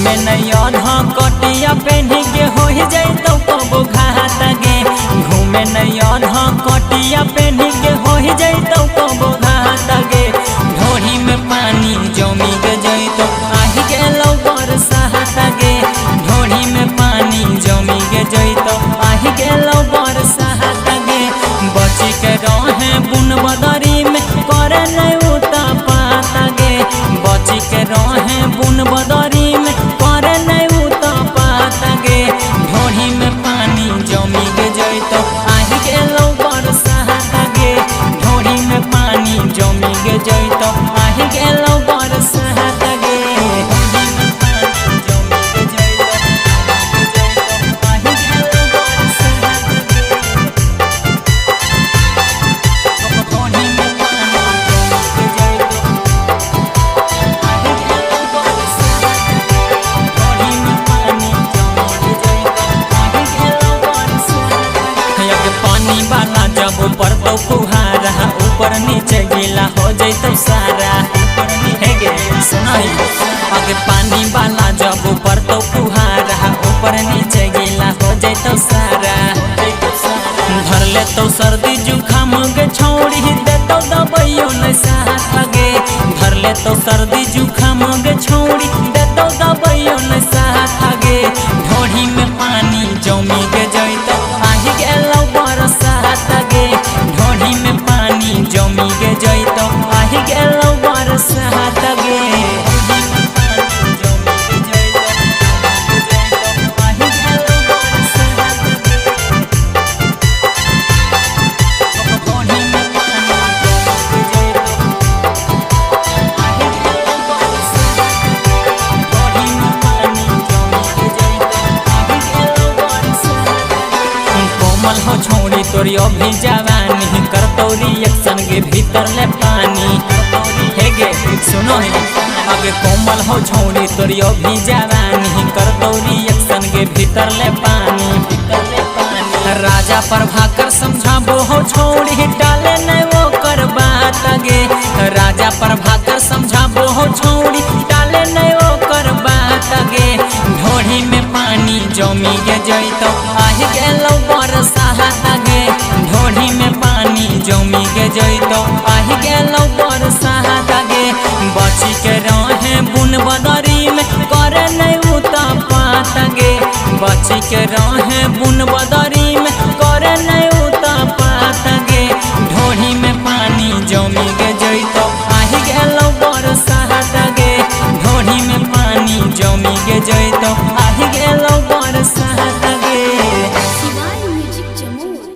घूमे नहीं आधा कटिया पहनी के हो जाए तो कबो घात गे। घूमे नहीं आधा कटिया पहनी के हो जाए तो कबो घात गे। ढोरी में पानी जमी के जाए तो आही के लो बरसात गे। ढोरी में पानी जमी के जाए तो आही के लो बरसात गे। बची के रहे बुन बदरी में करे नहीं उता पाता गे। बची के रहे बुन बदरी में करे नहीं उता पाता गे। ढोरी में पानी जमी के जाए तो आही के लो बरसात गे। ढोरी में पानी जमी के जाए तो आही के लो बरसात गे। पानी वाला जब ऊपर तो फुहारा ऊपर नीचे गीला हो जाए सारा। आगे पानी वाला जब ऊपर तो फुहारा ऊपर नीचे गीला हो जाए सारा। धर ले तो सर्दी जुखाम गे छौड़ी दे तो दबाइयो नहीं साथ गे। धर ले तो सर्दी जुखाम गे छौड़ी दे तो दबाइयो नहीं साथ गे। ढोरी में पानी जमी के जाए तो आही के लो बरसात गे। ढोरी में पानी जमी के जाए तो आही के लो बरसात गे। हो छोड़ी तोरी अभी जवानी कर तोरी एक्शन के भीतर ले पानी हे गे सुनो है। आगे कोमल हो छोड़ी तोरी अभी जवानी कर तोरी एक्शन के भीतर ले पानी। राजा प्रभाकर समझाबो हो छोड़ी डाले नहीं वो कर बात गे। राजा प्रभाकर समझाबो हो छोड़ी डाले नहीं वो कर बात गे। ढोरी में पानी जमी के जाए तो आही के लो बरसात गे। ढोरी में पानी जमी के जाए तो आही के लो बरसात गे। बची के रहे बुन बदरी में करे नहीं उता पात गे। बची के रहे